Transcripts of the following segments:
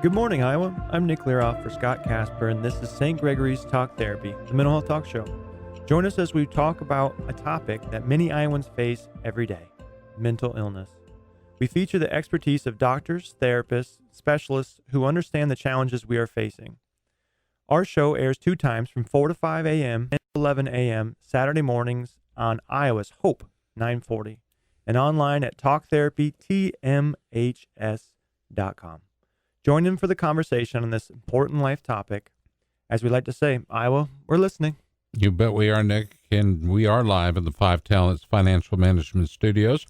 Good morning, Iowa. I'm Nick Learoff for Scott Casper, and this is St. Gregory's Talk Therapy, the mental health talk show. Join us as we talk about a topic that many Iowans face every day: mental illness. We feature the expertise of doctors, therapists, specialists who understand the challenges we are facing. Our show airs 2 times from 4 to 5 a.m. and 11 a.m. Saturday mornings on Iowa's Hope 940 and online at talktherapytmhs.com. Join in for the conversation on this important life topic. As we like to say, Iowa, we're listening. You bet we are, Nick, and we are live in the Five Talents Financial Management Studios.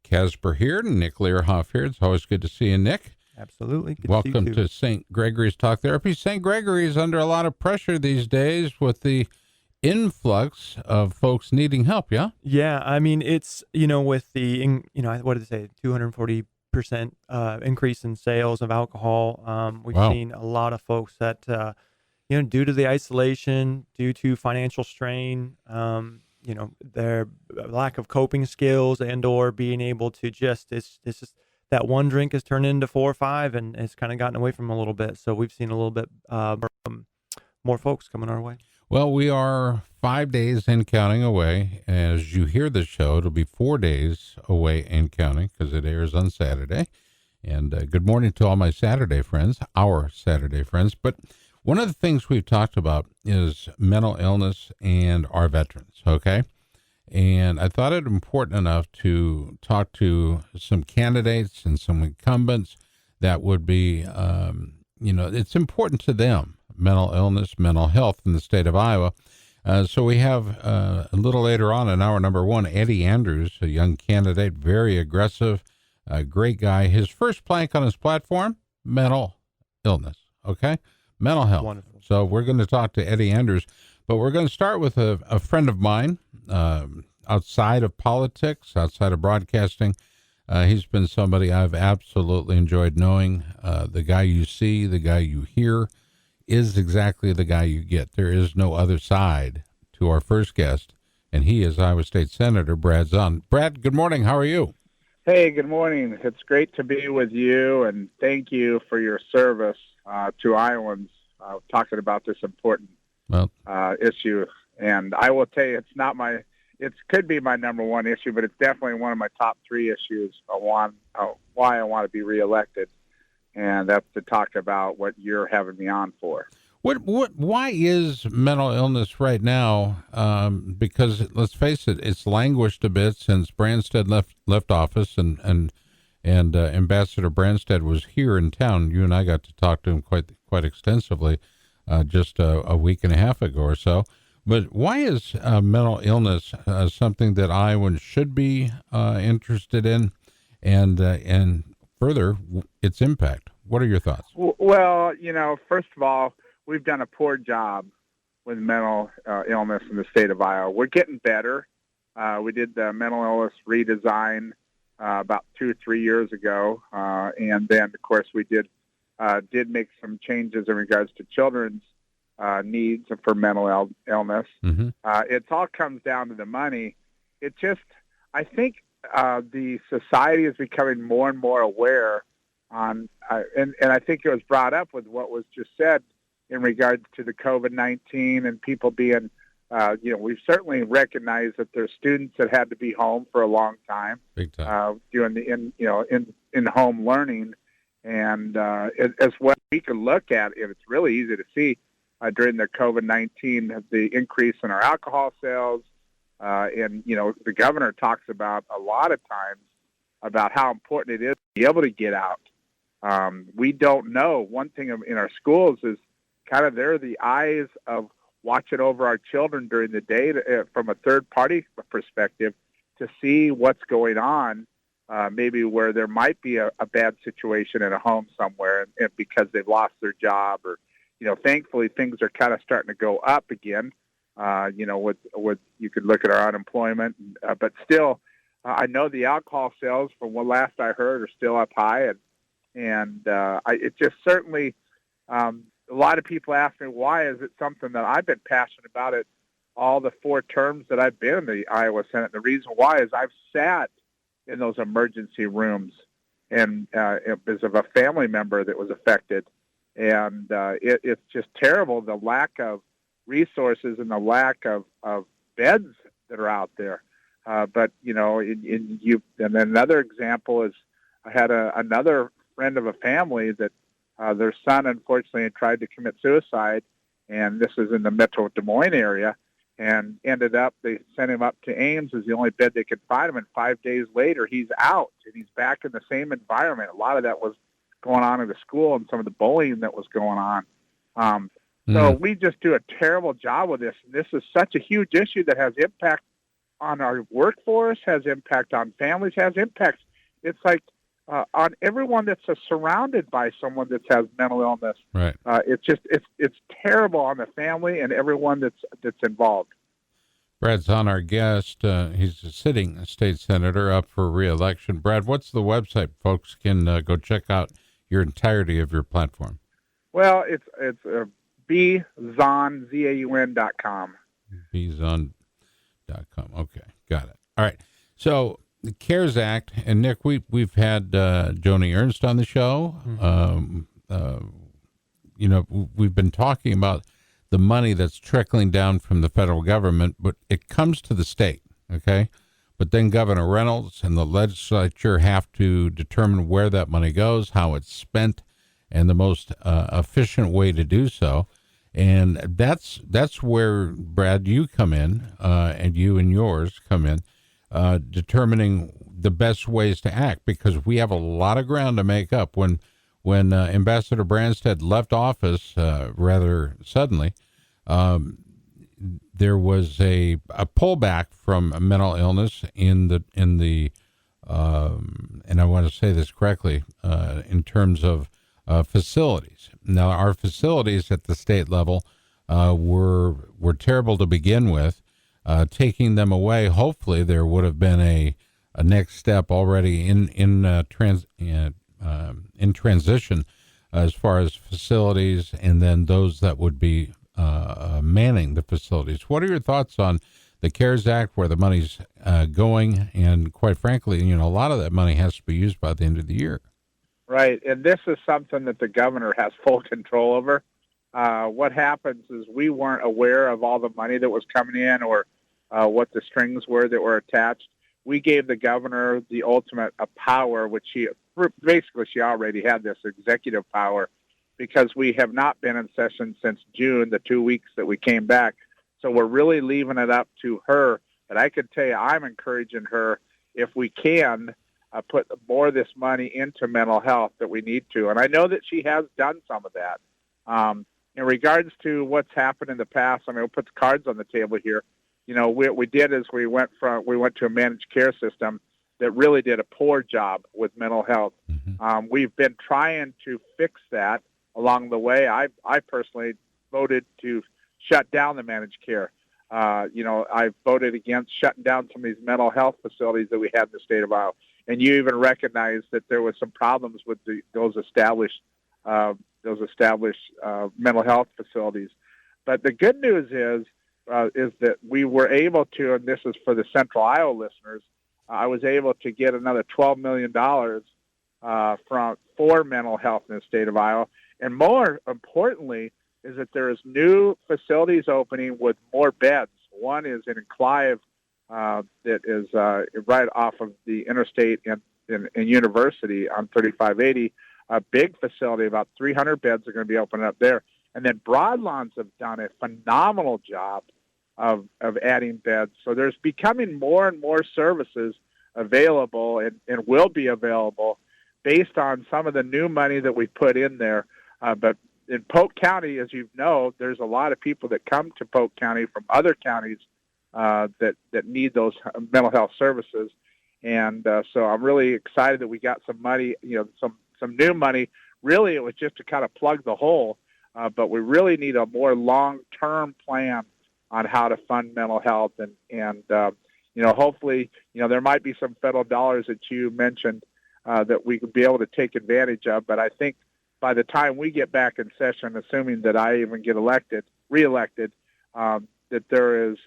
Casper here, Nick Learhoff here. It's always good to see you, Nick. Absolutely. Good Welcome to see you to St. Gregory's Talk Therapy. St. Gregory's under a lot of pressure these days with the influx of folks needing help, yeah? Yeah, I mean, it's, with the, what did they say, 240% increase in sales of alcohol. We've seen a lot of folks that, due to the isolation, due to financial strain, their lack of coping skills and or being able to it's just that one drink has turned into 4 or 5 and it's kind of gotten away from them a little bit. So we've seen a little bit more folks coming our way. Well, we are 5 days and counting away. As you hear the show, it'll be 4 days away and counting because it airs on Saturday. And good morning to all my Saturday friends, our Saturday friends. But one of the things we've talked about is mental illness and our veterans, okay? And I thought it important enough to talk to some candidates and some incumbents that would be, it's important to them, mental illness, mental health in the state of Iowa. So we have a little later on in hour number 1, Eddie Andrews, a young candidate, very aggressive, a great guy. His first plank on his platform, mental illness, okay? Mental health. Wonderful. So we're going to talk to Eddie Andrews, but we're going to start with a friend of mine outside of politics, outside of broadcasting. He's been somebody I've absolutely enjoyed knowing. The guy you see, the guy you hear is exactly the guy you get. There is no other side to our first guest, and he is Iowa State Senator Brad Zahn. Brad, good morning. How are you? Hey, good morning. It's great to be with you, and thank you for your service to Iowans talking about this important issue. And I will tell you, it could be my number one issue, but it's definitely one of my top 3 issues why I want to be reelected. And that's to talk about what you're having me on for. Why is mental illness right now? Because let's face it, it's languished a bit since Branstad left office, and Ambassador Branstad was here in town. You and I got to talk to him quite extensively just a week and a half ago or so. But why is mental illness something that Iowans should be interested in, and further, its impact? What are your thoughts? Well, first of all, we've done a poor job with mental illness in the state of Iowa. We're getting better. We did the mental illness redesign about 2 or 3 years ago, and then, of course, we did make some changes in regards to children's needs for mental illness. Mm-hmm. It all comes down to the money. I think the society is becoming more and more aware on, and I think it was brought up with what was just said in regards to the COVID-19 and people being, we've certainly recognized that there's students that had to be home for a long time, big time, doing the in-home learning, and as well we can look at it. It's really easy to see during the COVID-19 the increase in our alcohol sales, and the governor talks about a lot of times about how important it is to be able to get out. We don't know. One thing in our schools is kind of they're the eyes of watching over our children during the day from a third-party perspective to see what's going on, maybe where there might be a bad situation in a home somewhere and because they've lost their job or, thankfully things are kind of starting to go up again, with you could look at our unemployment, but still, I know the alcohol sales from what last I heard are still up high, and it just certainly, a lot of people ask me, why is it something that I've been passionate about it all the 4 terms that I've been in the Iowa Senate. The reason why is I've sat in those emergency rooms and as of a family member that was affected. And it's just terrible, the lack of resources and the lack of beds that are out there. But, and then another example is I had another friend of a family that their son, unfortunately, had tried to commit suicide, and this is in the Metro Des Moines area, and ended up, they sent him up to Ames as the only bed they could find him, and 5 days later, he's out, and he's back in the same environment. A lot of that was going on in the school and some of the bullying that was going on. So we just do a terrible job with this, and this is such a huge issue that has impact on our workforce, has impact on families, has impacts. It's like on everyone that's surrounded by someone that has mental illness. Right. It's terrible on the family and everyone that's involved. Brad Zahn, our guest. He's a sitting state senator up for re-election. Brad, what's the website folks can go check out your entirety of your platform? Well, it's bzahn, ZAUN.com. bzahn.com. Okay, got it. All right. So the CARES Act, and Nick, we've had Joni Ernst on the show. We've been talking about the money that's trickling down from the federal government, but it comes to the state, okay? But then Governor Reynolds and the legislature have to determine where that money goes, how it's spent, and the most efficient way to do so. And that's where, Brad, you come in, and you and yours come in, determining the best ways to act, because we have a lot of ground to make up. When Ambassador Branstad left office rather suddenly, there was a pullback from mental illness in the and I want to say this correctly, in terms of facilities. Now, our facilities at the state level were terrible to begin with. Taking them away, hopefully there would have been a next step already in transition as far as facilities, and then those that would be manning the facilities. What are your thoughts on the CARES Act, where the money's going, and quite frankly, a lot of that money has to be used by the end of the year? Right, and this is something that the governor has full control over. What happens is we weren't aware of all the money that was coming in, or what the strings were that were attached. We gave the governor the ultimate power, which she already had, this executive power, because we have not been in session since June, the 2 weeks that we came back. So we're really leaving it up to her. But I can tell you, I'm encouraging her, if we can, put more of this money into mental health, that we need to. And I know that she has done some of that. In regards to what's happened in the past, we'll put the cards on the table here. What we did is we went to a managed care system that really did a poor job with mental health. Mm-hmm. We've been trying to fix that along the way. I personally voted to shut down the managed care. I voted against shutting down some of these mental health facilities that we had in the state of Iowa. And you even recognized that there was some problems with those established mental health facilities. But the good news is that we were able to, and this is for the Central Iowa listeners, I was able to get another $12 million for mental health in the state of Iowa. And more importantly is that there is new facilities opening with more beds. One is in Clive, that is right off of the interstate in University on 3580. A big facility, about 300 beds are going to be opening up there. And then Broadlawns have done a phenomenal job of adding beds. So there's becoming more and more services available and will be available based on some of the new money that we put in there. But in Polk County, as you know, there's a lot of people that come to Polk County from other counties that need those mental health services. And so I'm really excited that we got some money, some new money. Really, it was just to kind of plug the hole, but we really need a more long-term plan on how to fund mental health. And hopefully, there might be some federal dollars that you mentioned that we could be able to take advantage of. But I think by the time we get back in session, assuming that I even get reelected, that there is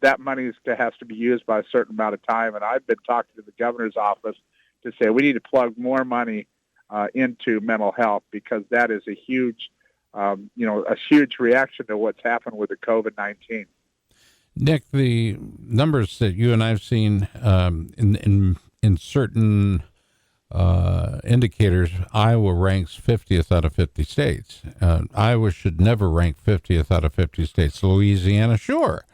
that money has to be used by a certain amount of time. And I've been talking to the governor's office to say we need to plug more money into mental health, because that is a huge, a huge reaction to what's happened with the COVID-19. Nick, the numbers that you and I've seen in certain indicators, Iowa ranks 50th out of 50 states. Iowa should never rank 50th out of 50 states. Louisiana, sure.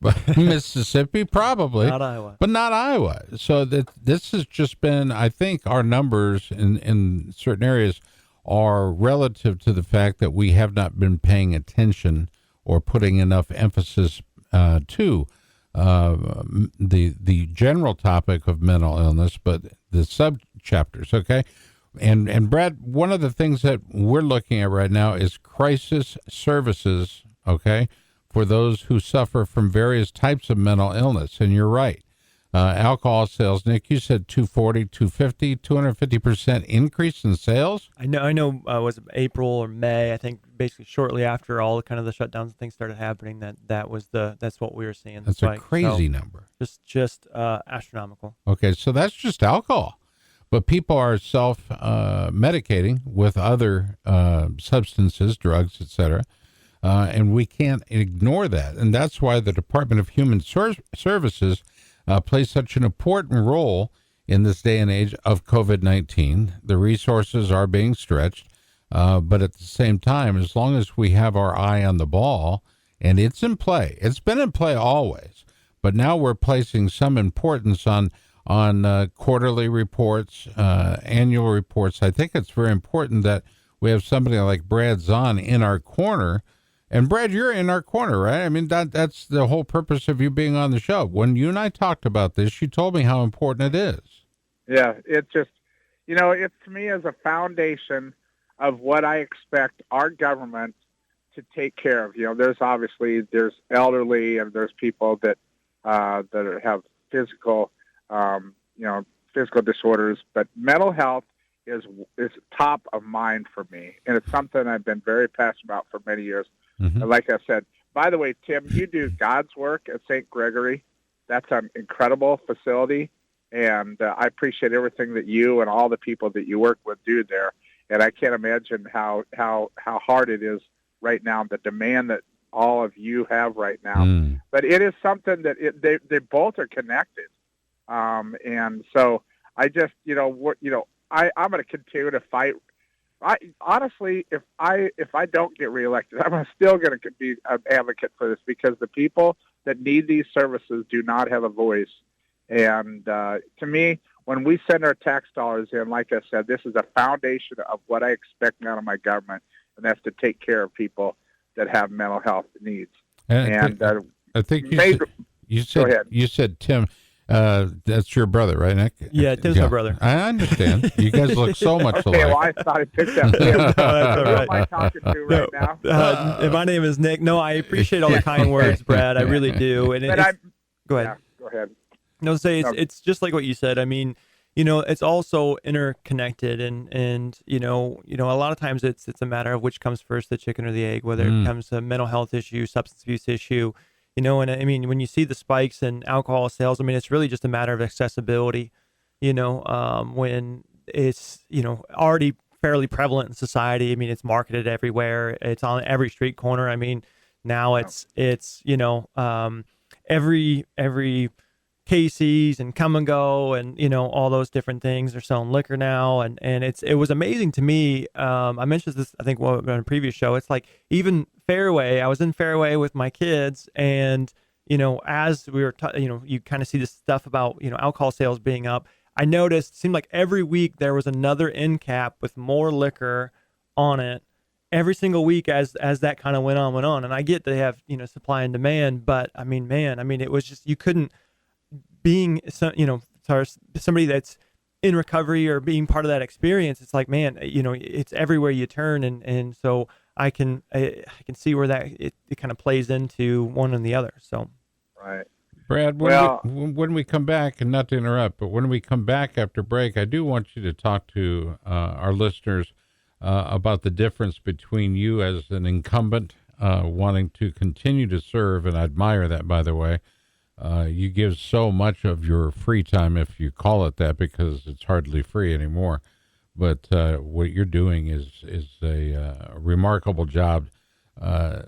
But Mississippi, probably. Not Iowa. But not Iowa. So this has just been, I think our numbers in certain areas are relative to the fact that we have not been paying attention or putting enough emphasis to the general topic of mental illness, but the sub chapters. Okay. And Brad, one of the things that we're looking at right now is crisis services. Okay. For those who suffer from various types of mental illness. And you're right. Alcohol sales, Nick, you said 240, 250, 250% increase in sales? I know was it April or May, I think basically shortly after all kind of the shutdowns and things started happening, that's what we were seeing. That's a crazy number. Just astronomical. Okay, so that's just alcohol. But people are self-medicating with other substances, drugs, etc., and we can't ignore that. And that's why the Department of Human Services plays such an important role in this day and age of COVID-19. The resources are being stretched, but at the same time, as long as we have our eye on the ball, and it's in play, it's been in play always, but now we're placing some importance on quarterly reports, annual reports. I think it's very important that we have somebody like Brad Zahn in our corner. And Brad, you're in our corner, right? I mean, that's the whole purpose of you being on the show. When you and I talked about this, you told me how important it is. Yeah, it just, it to me is a foundation of what I expect our government to take care of. There's elderly and there's people that have physical, physical disorders, but mental health is top of mind for me, and it's something I've been very passionate about for many years. Mm-hmm. And like I said, by the way, Tim, you do God's work at St. Gregory. That's an incredible facility, and I appreciate everything that you and all the people that you work with do there. And I can't imagine how hard it is right now, the demand that all of you have right now. Mm. But it is something that they both are connected, and so I just I'm going to continue to fight. Honestly, if I don't get reelected, I'm still going to be an advocate for this, because the people that need these services do not have a voice. And to me, when we send our tax dollars in, like I said, this is a foundation of what I expect out of my government, and that's to take care of people that have mental health needs. And I think you said, Tim, that's your brother, right, Nick? Yeah, Tim's my brother. I understand. You guys look so much alike. Okay, well, I thought I picked up Tim. That's all right. Who am I talking to right now? My name is Nick. No, I appreciate all the kind words, Brad. I really do. And go ahead. Yeah, go ahead. No, it's just like what you said. I mean, it's also interconnected, and a lot of times it's a matter of which comes first, the chicken or the egg, whether it comes to a mental health issue, substance abuse issue. And I mean, when you see the spikes in alcohol sales, I mean, it's really just a matter of accessibility, when it's, already fairly prevalent in society. I mean, it's marketed everywhere. It's on every street corner. I mean, now it's every Casey's and Come and Go and, all those different things are selling liquor now. And it was amazing to me. I mentioned this, I think, on a previous show. It's like even Fairway, I was in Fairway with my kids, and, as we were, you kind of see this stuff about, alcohol sales being up. I noticed it seemed like every week there was another end cap with more liquor on it every single week as that kind of went on. And I get they have, supply and demand, but I mean, it was just, you couldn't, being somebody that's in recovery or being part of that experience, it's like, man, it's everywhere you turn, and so I can see where that it kind of plays into one and the other. So, right, Brad. When we come back, and not to interrupt, but when we come back after break, I do want you to talk to our listeners about the difference between you as an incumbent wanting to continue to serve, and I admire that, by the way. You give so much of your free time, if you call it that, because it's hardly free anymore. but what you're doing is a remarkable job, uh,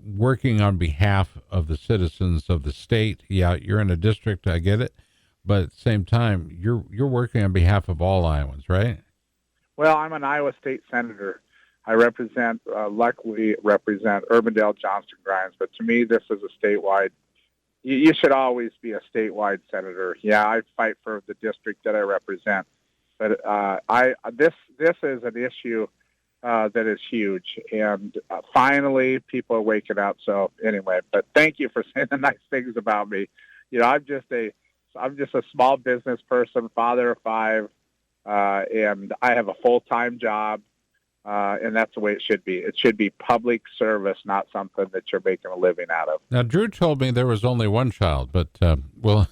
working on behalf of the citizens of the state. Yeah, you're in a district, I get it, but at the same time, you're working on behalf of all Iowans, right? Well, I'm an Iowa State Senator. I luckily represent Urbandale, Johnston, Grimes, but to me, this is a statewide. You should always be a statewide senator. Yeah, I fight for the district that I represent, but this is an issue that is huge, and finally, people are waking up. So anyway, but thank you for saying the nice things about me. I'm just a small business person, father of 5. And I have a full-time job, and that's the way it should be. It should be public service, not something that you're making a living out of. Now, Drew told me there was only one child, but, well,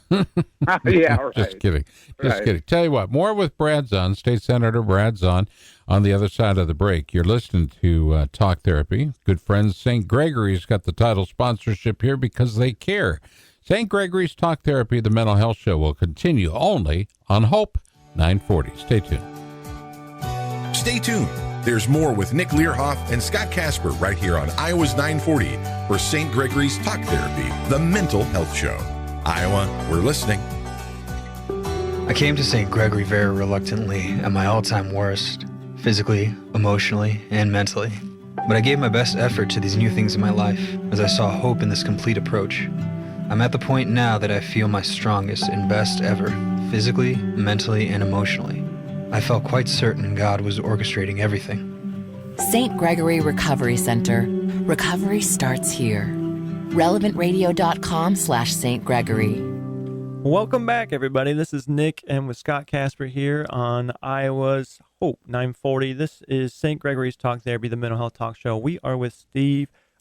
Yeah, right. Just kidding. Just kidding. Tell you what, more with Brad Zahn, State Senator Brad Zahn, on the other side of the break. You're listening to Talk Therapy. Good friends, St. Gregory's got the title sponsorship here because they care. St. Gregory's Talk Therapy, the mental health show, will continue only on Hope 940. Stay tuned. Stay tuned. There's more with Nick Learhoff and Scott Casper right here on Iowa's 940 for St. Gregory's Talk Therapy, the mental health show. Iowa, we're listening. I came to St. Gregory very reluctantly at my all-time worst, physically, emotionally, and mentally. But I gave my best effort to these new things in my life as I saw hope in this complete approach. I'm at the point now that I feel my strongest and best ever, physically, mentally, and emotionally. I felt quite certain God was orchestrating everything. St. Gregory Recovery Center. Recovery starts here. RelevantRadio.com/St. Gregory. Welcome back, everybody. This is Nick and with Scott Casper here on Iowa's Hope 940. This is St. Gregory's Talk Therapy, the mental health talk show. We are with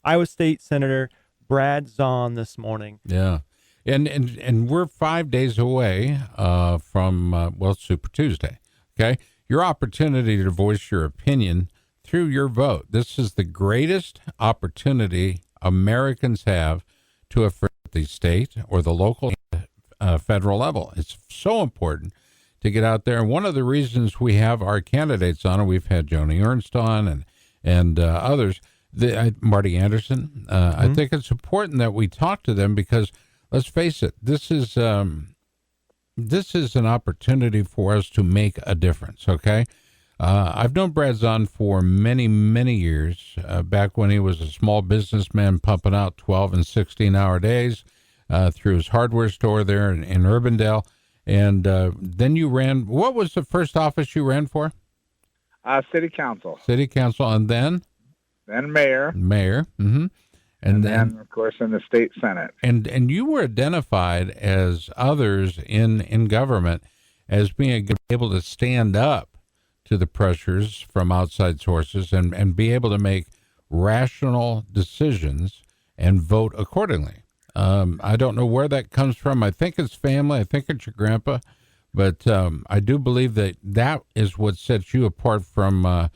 Iowa State Senator Brad Zahn this morning. Yeah. And we're 5 days away from, Super Tuesday. Okay. Your opportunity to voice your opinion through your vote. This is the greatest opportunity Americans have to affect the state or the local federal level. It's so important to get out there. And one of the reasons we have our candidates on, and we've had Joni Ernst on and others, Marty Anderson, I think it's important that we talk to them because let's face it, this is an opportunity for us to make a difference, okay? I've known Brad Zahn for many, many years, back when he was a small businessman pumping out 12 and 16-hour days through his hardware store there in Urbandale. And then you ran, what was the first office you ran for? City Council. City Council, and then? Then Mayor. Mayor, mm-hmm. And then, of course, in the state Senate. And you were identified as others in government as being able to stand up to the pressures from outside sources and be able to make rational decisions and vote accordingly. I don't know where that comes from. I think it's family. I think it's your grandpa. But I do believe that is what sets you apart from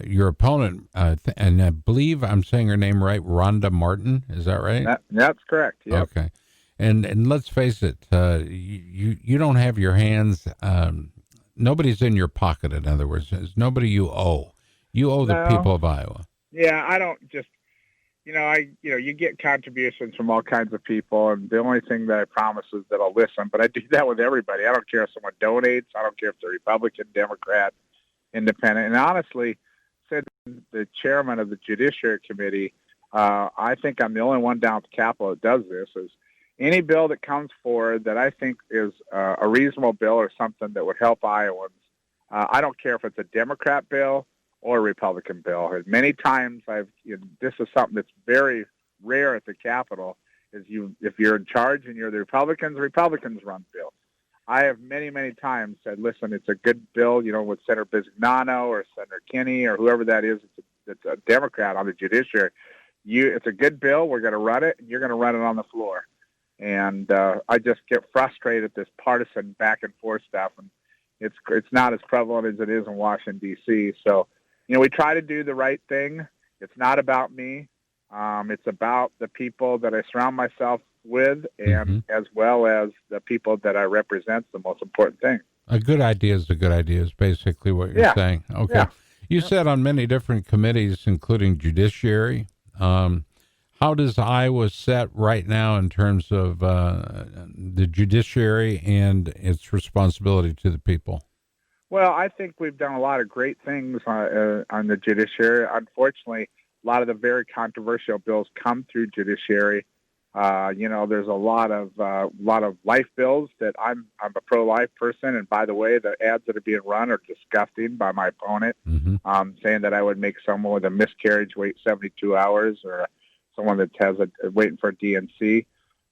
your opponent, and I believe I'm saying her name right, Rhonda Martin. Is that right? That's correct. Yep. Okay. And let's face it, you don't have your hands. Nobody's in your pocket. In other words, there's nobody you owe. You owe the people of Iowa. Yeah, I don't just. You get contributions from all kinds of people, and the only thing that I promise is that I'll listen. But I do that with everybody. I don't care if someone donates. I don't care if they're Republican, Democrat, Independent. And honestly, said the chairman of the Judiciary Committee, I think I'm the only one down at the Capitol that does this, is any bill that comes forward that I think is a reasonable bill or something that would help Iowans, I don't care if it's a Democrat bill or a Republican bill. And many times this is something that's very rare at the Capitol, is if you're in charge and you're the Republicans run bills. I have many, many times said, listen, it's a good bill, with Senator Bisignano or Senator Kinney or whoever that is, it's a Democrat on the judiciary. It's a good bill. We're going to run it, and you're going to run it on the floor. And I just get frustrated at this partisan back and forth stuff, and it's not as prevalent as it is in Washington, D.C. So, we try to do the right thing. It's not about me. It's about the people that I surround myself with, and as well as the people that I represent, the most important thing. A good idea is a good idea is basically what you're saying. Okay. Yeah. You said on many different committees, including judiciary. How does Iowa set right now in terms of the judiciary and its responsibility to the people? Well, I think we've done a lot of great things on the judiciary. Unfortunately, a lot of the very controversial bills come through judiciary. There's a lot of life bills that I'm a pro-life person, and by the way, the ads that are being run are disgusting by my opponent, saying that I would make someone with a miscarriage wait 72 hours, or someone that has waiting for a DNC.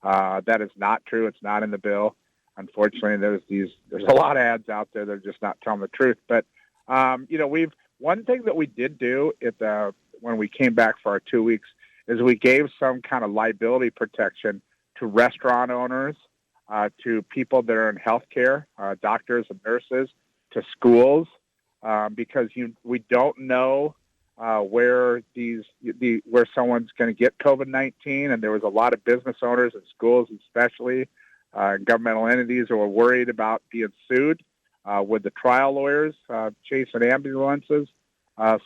That is not true. It's not in the bill. Unfortunately, there's a lot of ads out there that are just not telling the truth. But one thing that we did do when we came back for our 2 weeks is we gave some kind of liability protection to restaurant owners, to people that are in healthcare, doctors and nurses, to schools, because we don't know where someone's going to get COVID-19, and there was a lot of business owners and schools, especially governmental entities, who were worried about being sued with the trial lawyers chasing ambulances.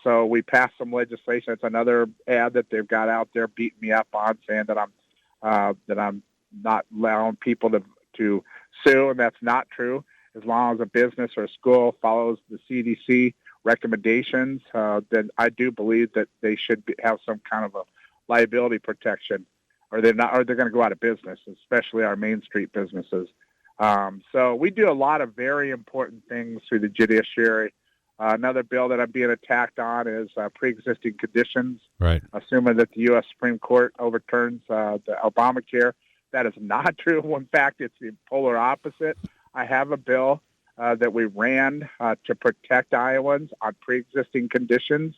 So we passed some legislation. It's another ad that they've got out there beating me up on, saying that I'm not allowing people to sue, and that's not true. As long as a business or a school follows the CDC recommendations, then I do believe that they should have some kind of a liability protection, or they're going to go out of business, especially our Main Street businesses. So we do a lot of very important things through the judiciary. Another bill that I'm being attacked on is pre-existing conditions. Right. Assuming that the U.S. Supreme Court overturns the Obamacare. That is not true. In fact, it's the polar opposite. I have a bill that we ran to protect Iowans on pre-existing conditions.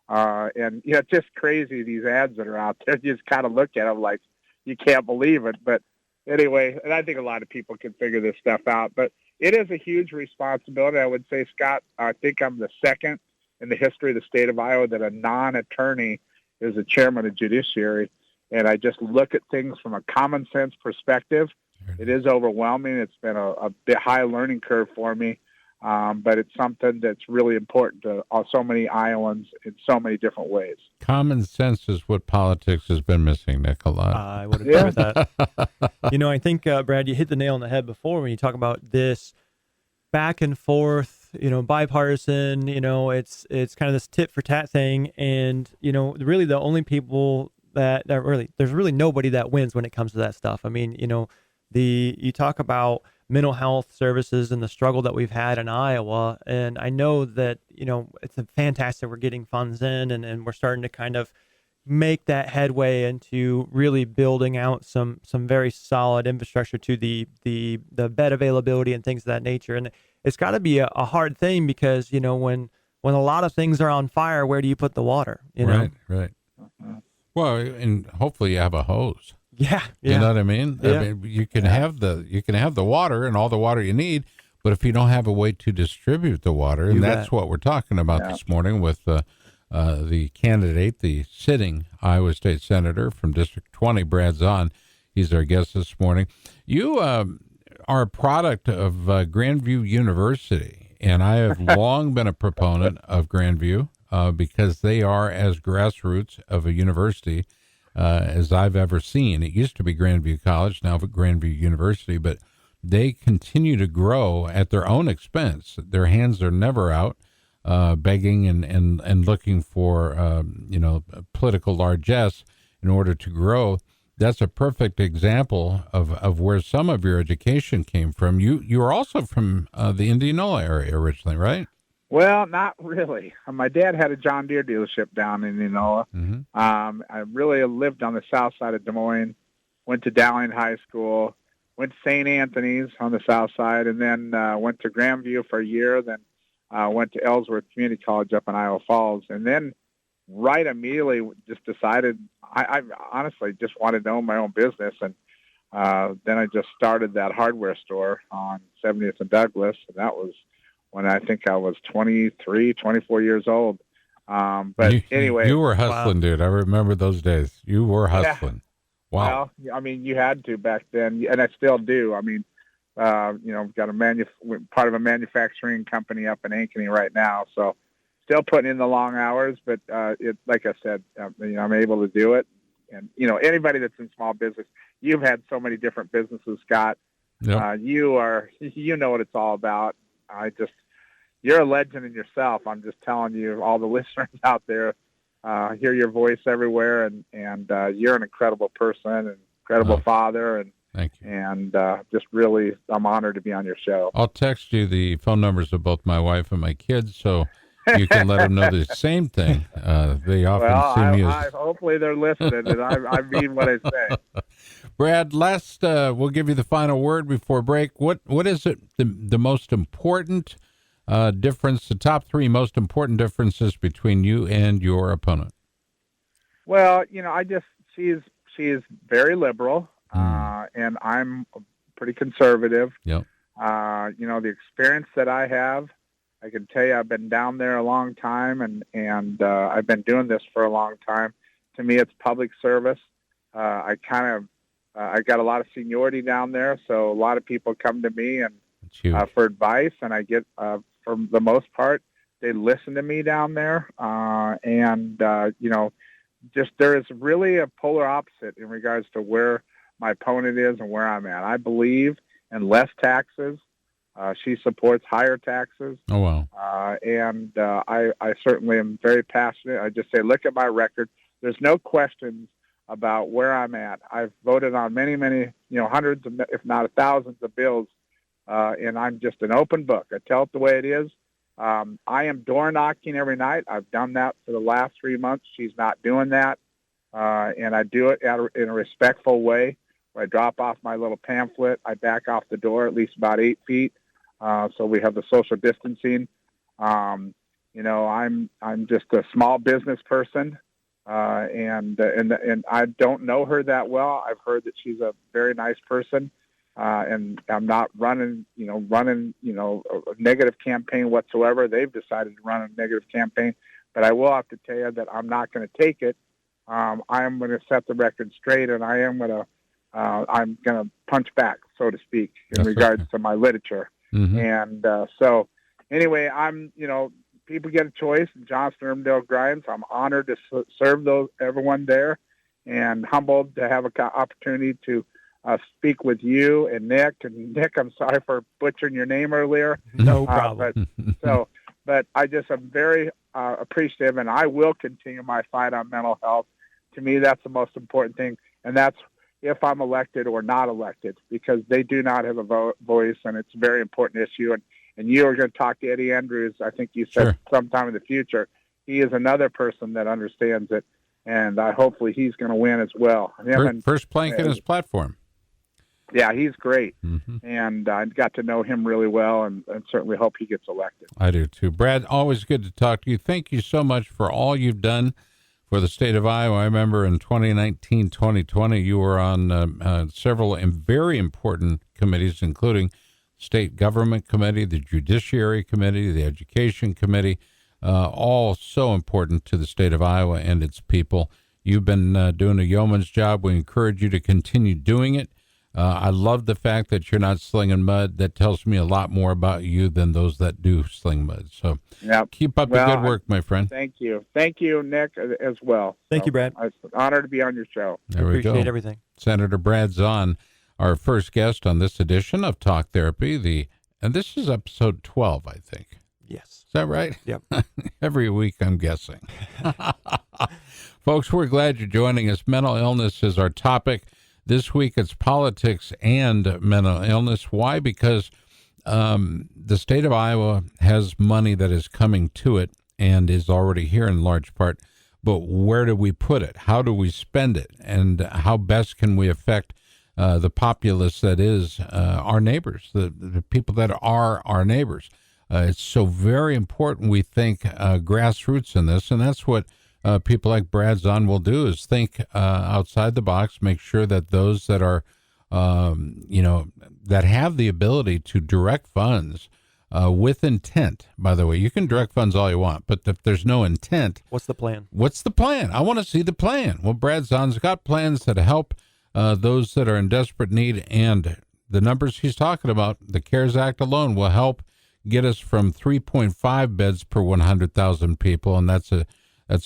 And, it's just crazy, these ads that are out there. You just kind of look at them like you can't believe it. But anyway, and I think a lot of people can figure this stuff out. But it is a huge responsibility. I would say, Scott, I think I'm the second in the history of the state of Iowa that a non-attorney is the chairman of judiciary. And I just look at things from a common sense perspective. It is overwhelming. It's been a bit high learning curve for me. But it's something that's really important to so many Iowans in so many different ways. Common sense is what politics has been missing, Nick, a lot. I would agree with that. I think, Brad, you hit the nail on the head before when you talk about this back and forth, bipartisan, it's kind of this tit for tat thing. And, really the only people that there's really nobody that wins when it comes to that stuff. I mean, you talk about mental health services and the struggle that we've had in Iowa. And I know that, it's fantastic we're getting funds in and we're starting to kind of make that headway into really building out some very solid infrastructure to the bed availability and things of that nature. And it's got to be a hard thing because, when a lot of things are on fire, where do you put the water? Right. Well, and hopefully you have a hose. Yeah. You know what I mean? Yeah. I mean, you can have the water and all the water you need, but if you don't have a way to distribute the water, and that's what we're talking about this morning with the candidate, the sitting Iowa State Senator from District 20, Brad Zahn. He's our guest this morning. You are a product of Grandview University, and I have long been a proponent of Grandview because they are as grassroots of a university as I've ever seen. It used to be Grandview College, now Grandview University, but they continue to grow at their own expense. Their hands are never out begging and looking for, political largesse in order to grow. That's a perfect example of where some of your education came from. You were also from the Indianola area originally, right? Well, not really. My dad had a John Deere dealership down in Indianola. Mm-hmm. I really lived on the south side of Des Moines, went to Dowling High School, went to St. Anthony's on the south side, and then went to Grandview for a year, then went to Ellsworth Community College up in Iowa Falls, and then right immediately just decided I honestly just wanted to own my own business, and then I just started that hardware store on 70th and Douglas, and that was when I think I was 23, 24 years old. But anyway. You were hustling, dude. I remember those days. You were hustling. Yeah. Wow. Well, I mean, you had to back then, and I still do. I mean, got part of a manufacturing company up in Ankeny right now. So still putting in the long hours, but like I said, I'm able to do it. And, anybody that's in small business, you've had so many different businesses, Scott. Yep. You know what it's all about. You're a legend in yourself. I'm just telling you, all the listeners out there, hear your voice everywhere, and you're an incredible person, and incredible father, and thank you. And just really, I'm honored to be on your show. I'll text you the phone numbers of both my wife and my kids, so you can let them know the same thing. They often see me as... hopefully they're listening, and I mean what I say. Brad, we'll give you the final word before break. What is it, the most important difference, the top three most important differences between you and your opponent? Well, she's very liberal, and I'm pretty conservative. Yep. The experience that I have, I can tell you, I've been down there a long time, and I've been doing this for a long time. To me, it's public service. I got a lot of seniority down there, so a lot of people come to me and for advice, and I get, for the most part, they listen to me down there. There is really a polar opposite in regards to where my opponent is and where I'm at. I believe in less taxes. She supports higher taxes. Oh, wow. I certainly am very passionate. I just say, look at my record. There's no questions about where I'm at. I've voted on many, many, hundreds of, if not thousands of bills, and I'm just an open book. I tell it the way it is. I am door knocking every night. I've done that for the last 3 months. She's not doing that. And I do it in a respectful way, where I drop off my little pamphlet. I back off the door at least about 8 feet. So we have the social distancing. I'm just a small business person. And I don't know her that well. I've heard that she's a very nice person. And I'm not running a negative campaign whatsoever. They've decided to run a negative campaign, but I will have to tell you that I'm not going to take it. I am going to set the record straight, and I'm going to punch back, so to speak, in regards to my literature. Mm-hmm. And so anyway, people get a choice in Johnston, Ermdale, Grimes. I'm honored to serve everyone there, and humbled to have an opportunity to speak with you and Nick. And Nick, I'm sorry for butchering your name earlier. No problem. But I just am very appreciative, and I will continue my fight on mental health. To me, that's the most important thing, and that's if I'm elected or not elected, because they do not have a voice, and it's a very important issue. And you are going to talk to Eddie Andrews, I think you said, sometime in the future. He is another person that understands it, and hopefully he's going to win as well. First plank in his platform. Yeah, he's great, mm-hmm. and I got to know him really well, and certainly hope he gets elected. I do, too. Brad, always good to talk to you. Thank you so much for all you've done for the state of Iowa. I remember in 2019, 2020, you were on several very important committees, including State Government Committee, the Judiciary Committee, the Education Committee, all so important to the state of Iowa and its people. You've been doing a yeoman's job. We encourage you to continue doing it. I love the fact that you're not slinging mud. That tells me a lot more about you than those that do sling mud. So keep up the good work, my friend. Thank you. Thank you, Nick, as well. Thank you, Brad. It's an honor to be on your show. There we go. Appreciate everything. Senator Brad Zahn, our first guest on this edition of Talk Therapy. And this is episode 12, I think. Yes. Is that right? Yep. Every week, I'm guessing. Folks, we're glad you're joining us. Mental illness is our topic. This week, it's politics and mental illness. Why? Because the state of Iowa has money that is coming to it and is already here in large part. But where do we put it? How do we spend it? And how best can we affect the populace that is our neighbors, the people that are our neighbors? It's so very important we think grassroots in this, and that's what people like Brad Zahn will do, is think outside the box, make sure that those that are, that have the ability to direct funds with intent. By the way, you can direct funds all you want, but if there's no intent, what's the plan? What's the plan? I want to see the plan. Well, Brad Zahn's got plans that help those that are in desperate need, and the numbers he's talking about, the CARES Act alone will help get us from 3.5 beds per 100,000 people, and that's a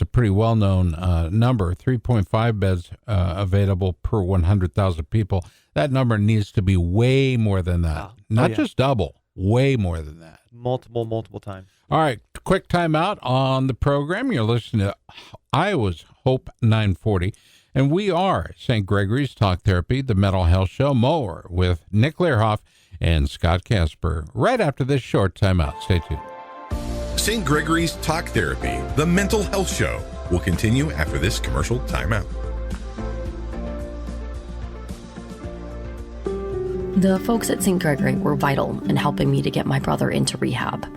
pretty well-known number, 3.5 beds available per 100,000 people. That number needs to be way more than that. Not just double, way more than that. Multiple times. All right, quick timeout on the program. You're listening to Iowa's Hope 940, and we are St. Gregory's Talk Therapy, the mental health show. More with Nick Learhoff and Scott Casper right after this short timeout. Stay tuned. St. Gregory's Talk Therapy, the mental health show, will continue after this commercial timeout. The folks at St. Gregory were vital in helping me to get my brother into rehab.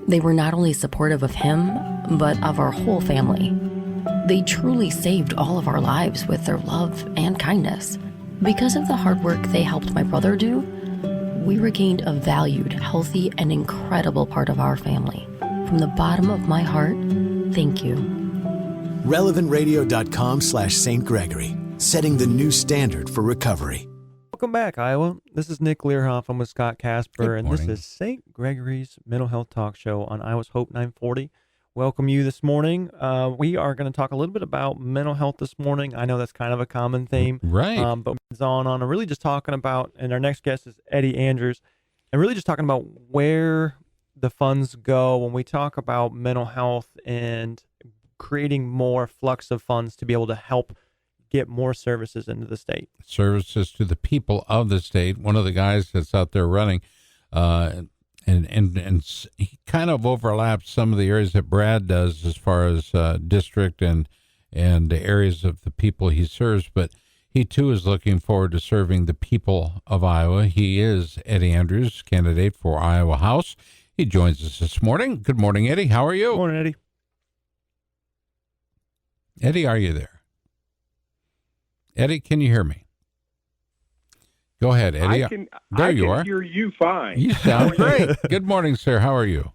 They were not only supportive of him, but of our whole family. They truly saved all of our lives with their love and kindness. Because of the hard work they helped my brother do, we regained a valued, healthy, and incredible part of our family. From the bottom of my heart, thank you. RelevantRadio.com/St. Gregory, setting the new standard for recovery. Welcome back, Iowa. This is Nick Learhoff. I'm with Scott Casper, and this is St. Gregory's Mental Health Talk Show on Iowa's Hope 940. Welcome you this morning. We are going to talk a little bit about mental health this morning. I know that's kind of a common theme. Right. But it's on. I'm really just talking about, and our next guest is Eddie Andrews, and really just talking about where the funds go when we talk about mental health and creating more flux of funds to be able to help get more services into the state. Services to the people of the state. One of the guys that's out there running, and he kind of overlaps some of the areas that Brad does as far as district and the areas of the people he serves, but he too is looking forward to serving the people of Iowa. He is Eddie Andrews, candidate for Iowa House. He joins us this morning. Good morning, Eddie. How are you? Good morning, Eddie. Eddie, are you there? Eddie, can you hear me? Go ahead, Eddie. I can hear you fine. You sound great. Good morning, sir. How are you?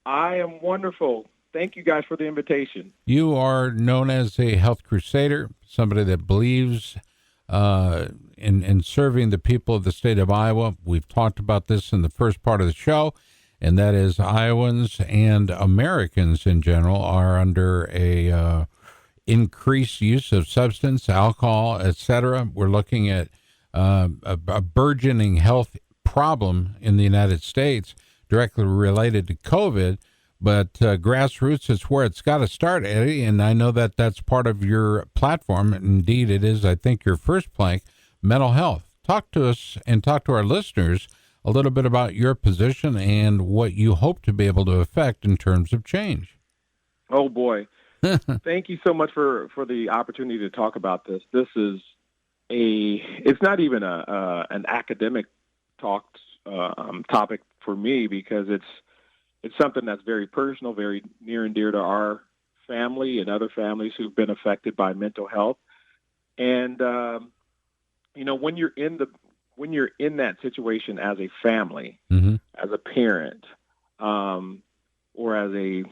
I am wonderful. Thank you guys for the invitation. You are known as a health crusader, somebody that believes in serving the people of the state of Iowa. We've talked about this in the first part of the show, and that is Iowans and Americans in general are under a increased use of substance, alcohol, etc. We're looking at a burgeoning health problem in the United States directly related to COVID, but grassroots is where it's got to start, Eddie, and I know that that's part of your platform. Indeed, it is, I think, your first plank, mental health. Talk to us and talk to our listeners a little bit about your position and what you hope to be able to affect in terms of change. Oh, boy. Thank you so much for the opportunity to talk about this. This is it's not even an academic topic for me, because it's something that's very personal, very near and dear to our family and other families who've been affected by mental health. And when you're in that situation as a family, mm-hmm. as a parent, or as a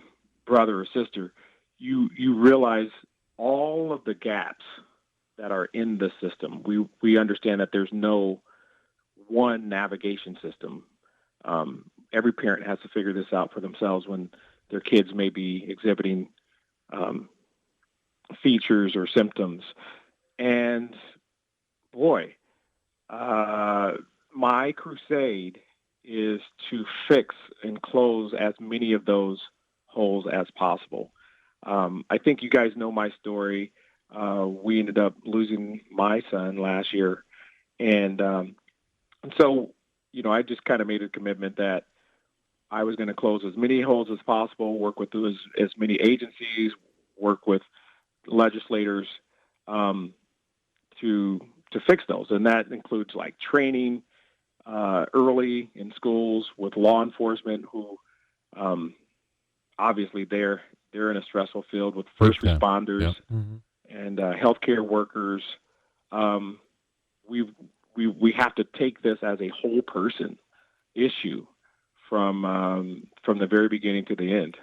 brother or sister, you realize all of the gaps that are in the system. We understand that there's no one navigation system. Every parent has to figure this out for themselves when their kids may be exhibiting features or symptoms. And boy, my crusade is to fix and close as many of those holes as possible. I think you guys know my story. We ended up losing my son last year. And so, I just kind of made a commitment that I was going to close as many holes as possible, work with as many agencies, work with legislators to fix those. And that includes like training early in schools with law enforcement who obviously they're in a stressful field with first responders. Yep. Mm-hmm. And healthcare workers. We have to take this as a whole person issue from the very beginning to the end.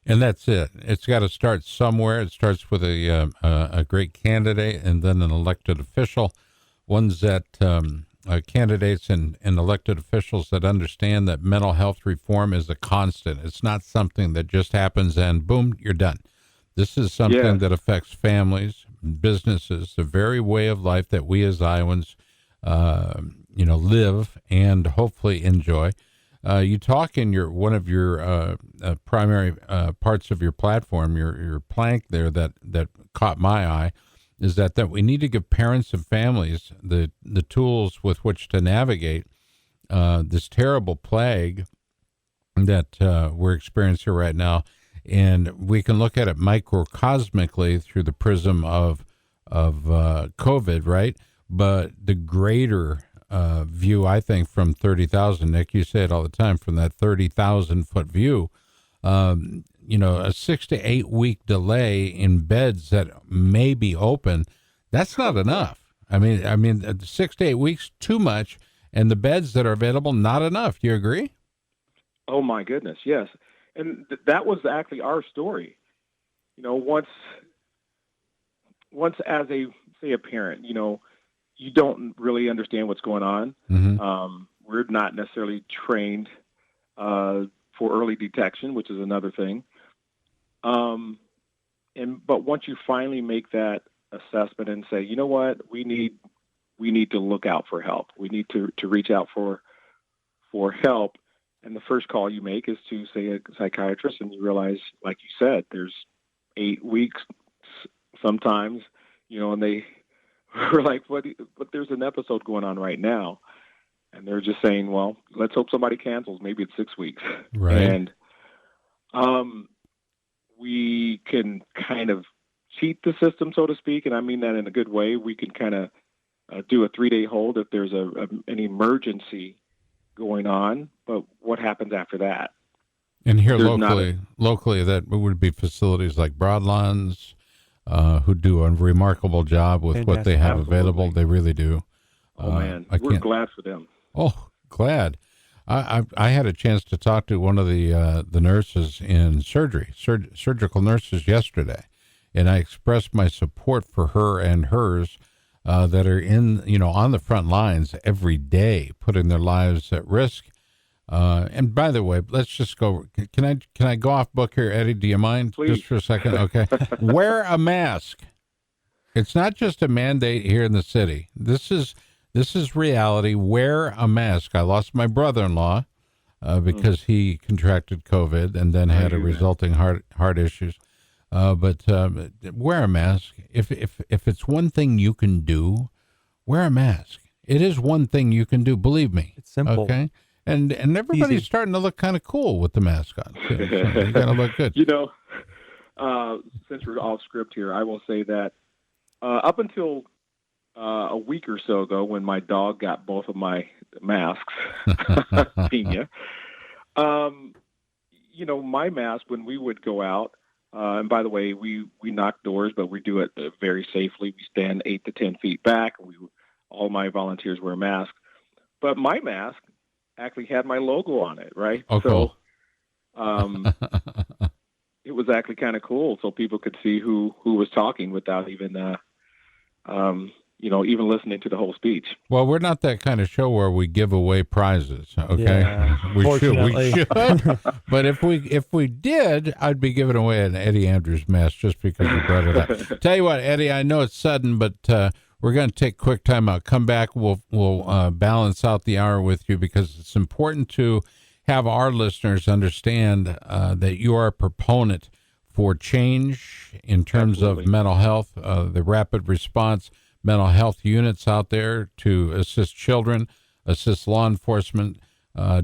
And that's it. It's got to start somewhere. It starts with a great candidate and then an elected official, ones that candidates and elected officials that understand that mental health reform is a constant. It's not something that just happens and boom, you're done. This is something that affects families, businesses, the very way of life that we as Iowans, live and hopefully enjoy. You talk in one of your primary parts of your platform, your plank there that caught my eye, is that we need to give parents and families the tools with which to navigate this terrible plague that we're experiencing right now. And we can look at it microcosmically through the prism of COVID, right? But the greater view, I think, from 30,000, Nick, you say it all the time, from that 30,000-foot view, a 6 to 8 week delay in beds that may be open, that's not enough. I mean, 6 to 8 weeks, too much, and the beds that are available, not enough. Do you agree? Oh, my goodness, yes. And that was actually our story. Once as a parent, you don't really understand what's going on. Mm-hmm. We're not necessarily trained for early detection, which is another thing. But once you finally make that assessment and say, you know what, we need to look out for help. We need to reach out for help. And the first call you make is to, say, a psychiatrist, and you realize, like you said, there's 8 weeks sometimes, and they were like, but there's an episode going on right now. And they're just saying, well, let's hope somebody cancels. Maybe it's 6 weeks. Right. And we can kind of cheat the system, so to speak, and I mean that in a good way. We can kind of do a 3-day hold if there's an emergency going on, but what happens after that? And here locally, that would be facilities like Broadlands, who do a remarkable job with what they have available. They really do. Oh man, we're glad for them. Oh, glad. I had a chance to talk to one of the nurses in surgical nurses yesterday, and I expressed my support for her and hers that are on the front lines every day, putting their lives at risk. And by the way, let's just go. Can I go off book here, Eddie? Do you mind? Please. Just for a second? Okay. Wear a mask. It's not just a mandate here in the city. This is reality. Wear a mask. I lost my brother-in-law because he contracted COVID and then had a resulting heart issues. But wear a mask. If it's one thing you can do, wear a mask. It is one thing you can do. Believe me. It's simple. Okay. And everybody's starting to look kind of cool with the mask on. So you got to look good. Since we're off script here, I will say that up until a week or so ago, when my dog got both of my masks, Pina, my mask, when we would go out, and by the way, we knock doors, but we do it very safely. We stand 8 to 10 feet back. All my volunteers wear masks, but my mask actually had my logo on it, right? Oh, cool. So, it was actually kind of cool, so people could see who was talking without even, even listening to the whole speech. Well, we're not that kind of show where we give away prizes. Okay, yeah, we should. But if we did, I'd be giving away an Eddie Andrews mask just because you brought it up. Tell you what, Eddie, I know it's sudden, but we're going to take a quick time out. Come back. We'll balance out the hour with you because it's important to have our listeners understand that you are a proponent for change in terms of mental health, the rapid response mental health units out there to assist children, assist law enforcement,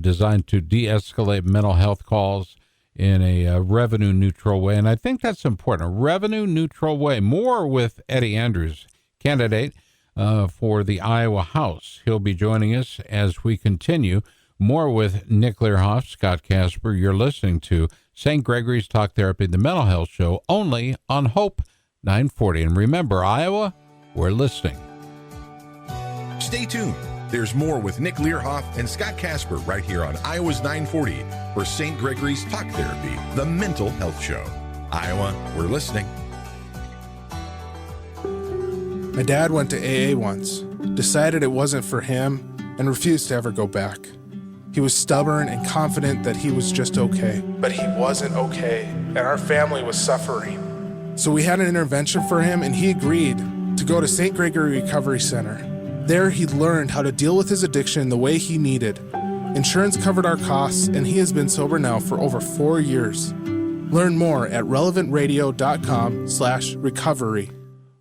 designed to de-escalate mental health calls in a revenue-neutral way. And I think that's important, a revenue-neutral way. More with Eddie Andrews, candidate for the Iowa House. He'll be joining us as we continue. More with Nick Learhoff, Scott Casper. You're listening to St. Gregory's Talk Therapy, the mental health show, only on Hope 940. And remember, Iowa, we're listening. Stay tuned. There's more with Nick Learhoff and Scott Casper right here on Iowa's 940 for St. Gregory's Talk Therapy, the mental health show. Iowa, we're listening. My dad went to AA once, decided it wasn't for him, and refused to ever go back. He was stubborn and confident that he was just okay. But he wasn't okay, and our family was suffering. So we had an intervention for him, and he agreed to go to St. Gregory Recovery Center. There he learned how to deal with his addiction the way he needed. Insurance covered our costs, and he has been sober now for over 4 years. Learn more at relevantradio.com/recovery.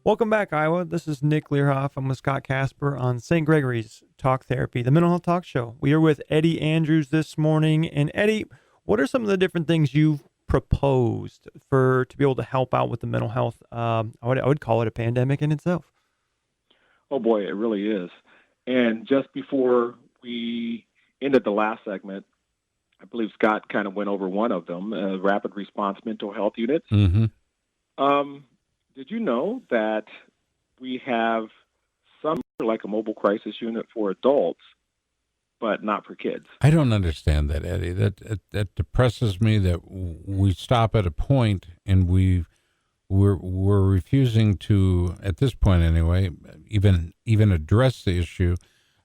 Welcome back, Iowa. This is Nick Learhoff. I'm with Scott Casper on St. Gregory's Talk Therapy, the mental health talk show. We are with Eddie Andrews this morning. And Eddie, what are some of the different things you've proposed to be able to help out with the mental health? I would call it a pandemic in itself. Oh boy, it really is. And just before we ended the last segment, I believe Scott kind of went over one of them, rapid response mental health units. Mm-hmm. Did you know that we have some like a mobile crisis unit for adults, but not for kids? I don't understand that, Eddie. That depresses me that we stop at a point and we're refusing to, at this point anyway, even address the issue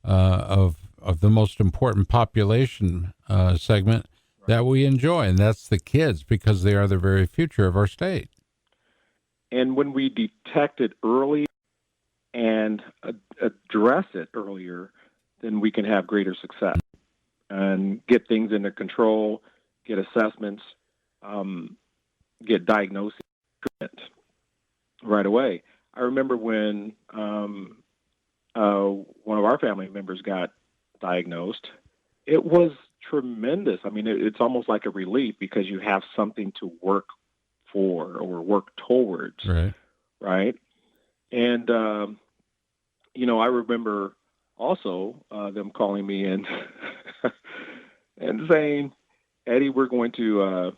of the most important population segment that we enjoy, and that's the kids, because they are the very future of our state. And when we detect it early and address it earlier, then we can have greater success and get things under control, get assessments, get diagnosis right away. I remember when one of our family members got diagnosed. It was tremendous. I mean, it's almost like a relief because you have something to work for or work towards. Right. And, I remember also them calling me and and saying, Eddie, we're going to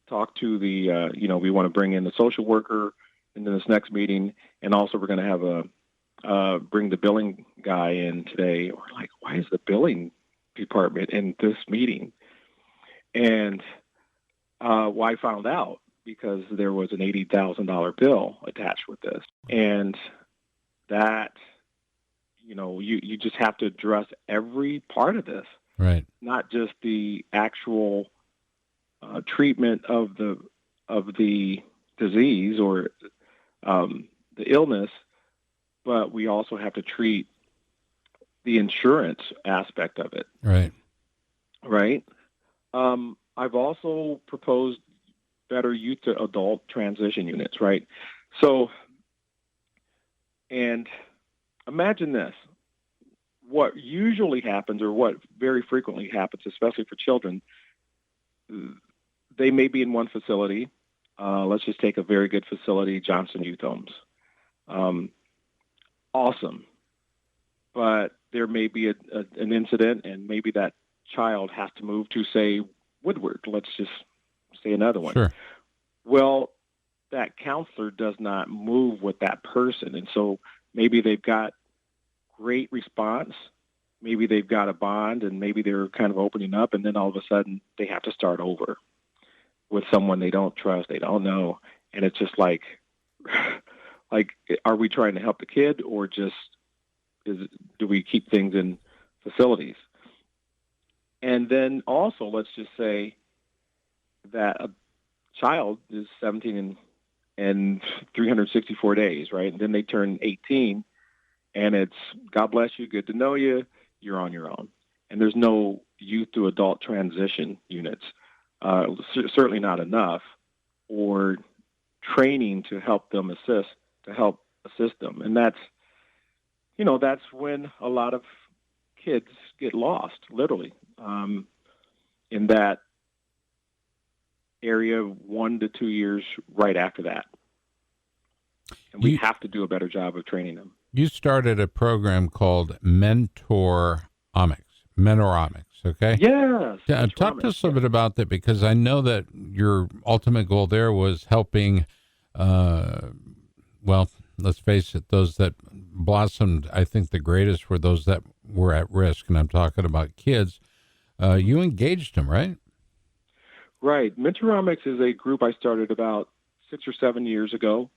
talk to the, we want to bring in the social worker into this next meeting. And also we're going to have bring the billing guy in today. We're like, why is the billing department in this meeting? And I found out because there was an $80,000 bill attached with this. And that, you just have to address every part of this. Right. Not just the actual treatment of the disease or the illness, but we also have to treat the insurance aspect of it. Right. Right. I've also proposed better youth to adult transition units. Right. So, and imagine this, what usually happens or what very frequently happens, especially for children, they may be in one facility. Let's just take a very good facility, Johnson Youth Homes. Awesome. But there may be an incident and maybe that child has to move to, say, Woodward. Let's just say another one. Sure. Well, that counselor does not move with that person. And so maybe they've got great response. Maybe they've got a bond and maybe they're kind of opening up. And then all of a sudden they have to start over with someone they don't trust, they don't know. And it's just like, are we trying to help the kid or just do we keep things in facilities? And then also, let's just say that a child is 17 and 364 days, right? And then they turn 18 and it's, God bless you, good to know you, you're on your own. And there's no youth to adult transition units, certainly not enough, or training to help them assist them. And that's when a lot of kids get lost, literally, in that area 1 to 2 years right after that. And we have to do a better job of training them. You started a program called Mentoromics, okay? Yes. Talk to us a bit about that, because I know that your ultimate goal there was helping, let's face it, those that blossomed. I think the greatest were those that were at risk, and I'm talking about kids. You engaged them, right? Right. Mentoromics is a group I started about 6 or 7 years ago.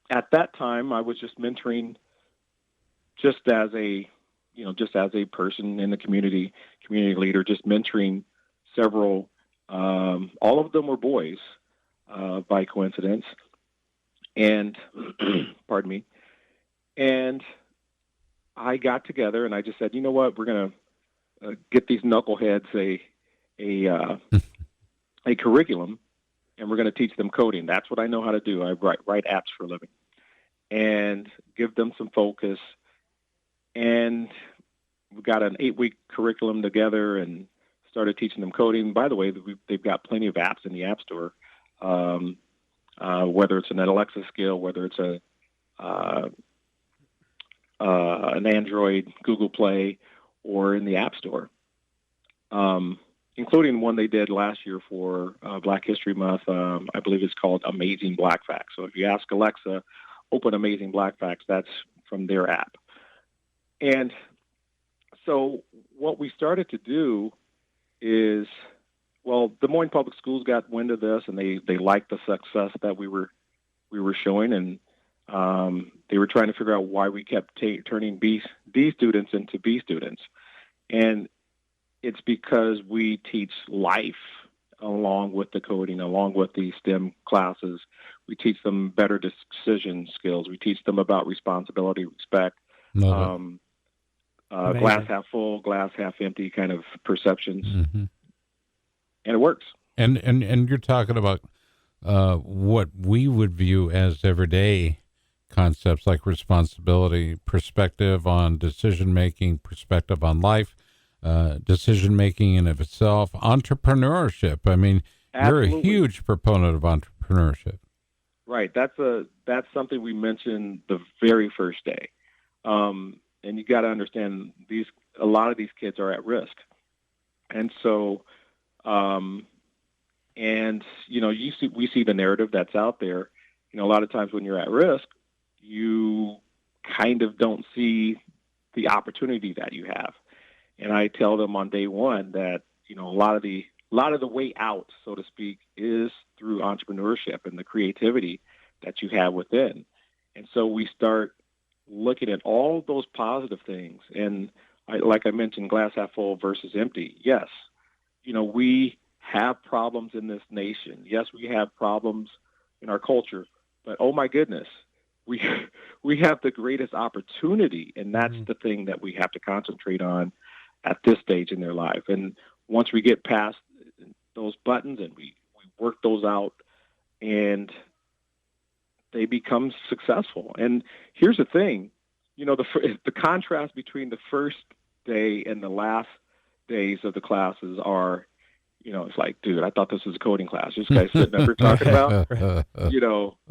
At that time, I was just mentoring just as a just as a person in the community leader, just mentoring several, all of them were boys, by coincidence. And, pardon me. And I got together and I just said, you know what, we're going to get these knuckleheads a curriculum, and we're going to teach them coding. That's what I know how to do. I write apps for a living, and give them some focus. And we got an 8-week curriculum together and started teaching them coding. By the way, they've got plenty of apps in the App Store, whether it's an Alexa skill, whether it's an Android, Google Play, or in the App Store, including one they did last year for Black History Month. I believe it's called Amazing Black Facts. So if you ask Alexa, open Amazing Black Facts, that's from their app. And so what we started to do is, well, Des Moines Public Schools got wind of this, and they liked the success that we were showing, and they were trying to figure out why we kept turning D students into B students. And it's because we teach life along with the coding, along with the STEM classes. We teach them better decision skills. We teach them about responsibility, respect, glass half full, glass half empty kind of perceptions. Mm-hmm. And it works. And you're talking about what we would view as everyday concepts like responsibility, perspective on decision-making, perspective on life, decision-making in of itself, entrepreneurship. I mean, Absolutely. You're a huge proponent of entrepreneurship. Right. That's something we mentioned the very first day. And you got to understand a lot of these kids are at risk. And so, we see the narrative that's out there. A lot of times when you're at risk, you kind of don't see the opportunity that you have. And I tell them on day one that, a lot of the way out, so to speak, is through entrepreneurship and the creativity that you have within. And so we start looking at all those positive things. And like I mentioned, glass half full versus empty. Yes, we have problems in this nation. Yes, we have problems in our culture. But, oh, my goodness, we have the greatest opportunity, and that's the thing that we have to concentrate on at this stage in their life. And once we get past those buttons and we work those out, and they become successful. And here's the thing, the contrast between the first day and the last days of the classes are, it's like, dude, I thought this was a coding class. This guy's sitting up here talking about,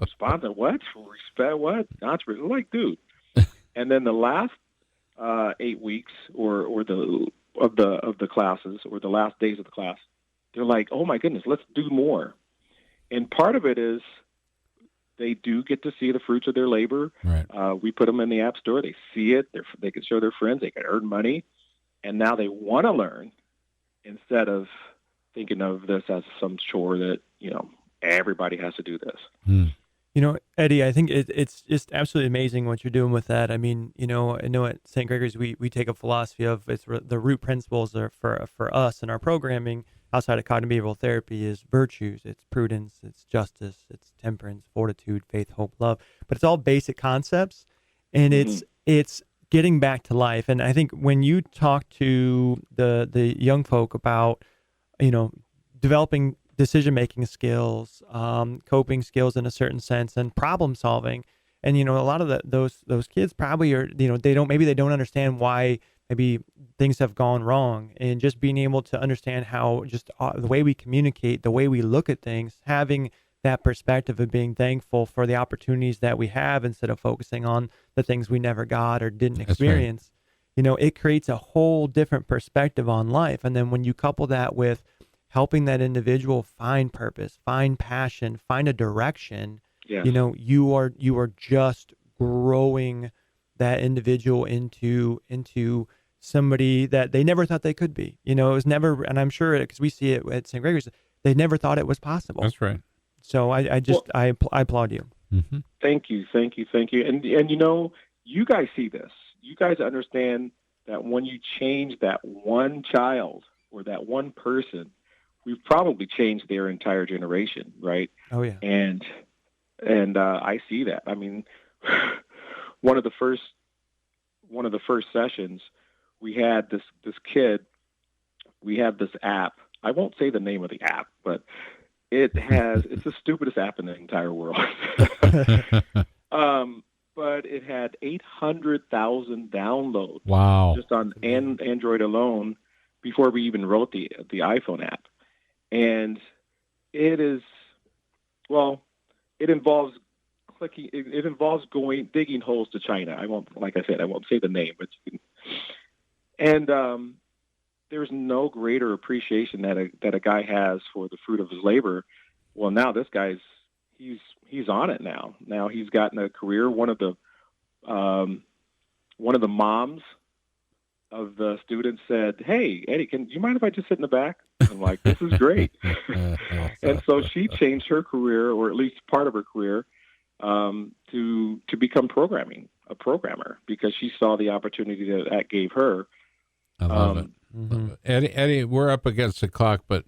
sponsor, what? Respect, what? Entrepreneur. Like, dude. And then the last 8 weeks of the classes, or the last days of the class, they're like, oh my goodness, let's do more. And part of it is they do get to see the fruits of their labor. Right. We put them in the App Store. They see it. They can show their friends. They can earn money. And now they want to learn instead of thinking of this as some chore that, everybody has to do this. Eddie, I think it's just absolutely amazing what you're doing with that. I mean, I know at St. Gregory's, we take a philosophy of the root principles are for us in our programming outside of cognitive behavioral therapy is virtues. It's prudence, it's justice, it's temperance, fortitude, faith, hope, love. But it's all basic concepts, and it's getting back to life. And I think when you talk to the young folk about, developing decision-making skills, coping skills in a certain sense, and problem solving. And, a lot of those kids probably are, they don't understand why maybe things have gone wrong, and just being able to understand how just the way we communicate, the way we look at things, having that perspective of being thankful for the opportunities that we have instead of focusing on the things we never got or didn't experience. Right. It creates a whole different perspective on life. And then when you couple that with helping that individual find purpose, find passion, find a direction, yes. You are just growing that individual into somebody that they never thought they could be. It was never, and I'm sure because we see it at St. Gregory's, they never thought it was possible. That's right. So I applaud you. Mm-hmm. Thank you. And you guys see this. You guys understand that when you change that one child or that one person, we've probably changed their entire generation, right? Oh yeah. And I see that. I mean, one of the first sessions, we had this kid. We have this app. I won't say the name of the app, but it's the stupidest app in the entire world. But it had 800,000 downloads. Wow. Just on Android alone before we even wrote the iPhone app. And it involves clicking. It involves digging holes to China. I won't say the name, but there's no greater appreciation that a guy has for the fruit of his labor. Well, now this guy's he's on it now. Now he's gotten a career. One of the moms of the students said, "Hey, Eddie, do you mind if I just sit in the back?" I'm like, "This is great." And so she changed her career, or at least part of her career, to become a programmer, because she saw the opportunity that gave her. I love it. Mm-hmm. Eddie, we're up against the clock, but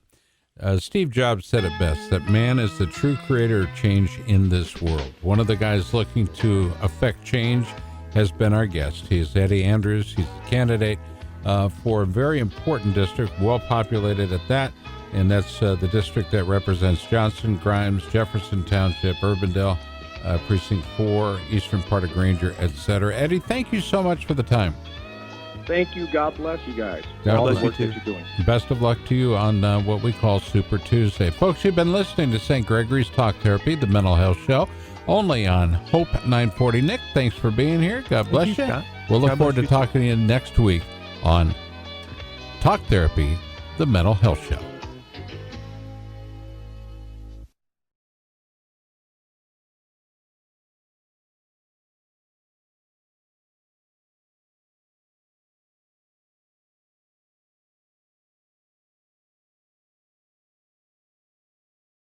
Steve Jobs said it best, that man is the true creator of change in this world. One of the guys looking to affect change has been our guest. He's Eddie Andrews. He's a candidate for a very important district, well-populated at that, and that's the district that represents Johnson, Grimes, Jefferson Township, Urbandale, Precinct 4, eastern part of Granger, etc. Eddie, thank you so much for the time. Thank you. God bless you guys. God all bless the work you that you're doing. Best of luck to you on what we call Super Tuesday. Folks, you've been listening to St. Gregory's Talk Therapy, the mental health show, only on Hope 940. Nick, thanks for being here. God bless you. Scott. We'll look God forward bless to you, talking to you next week on Talk Therapy, the mental health show.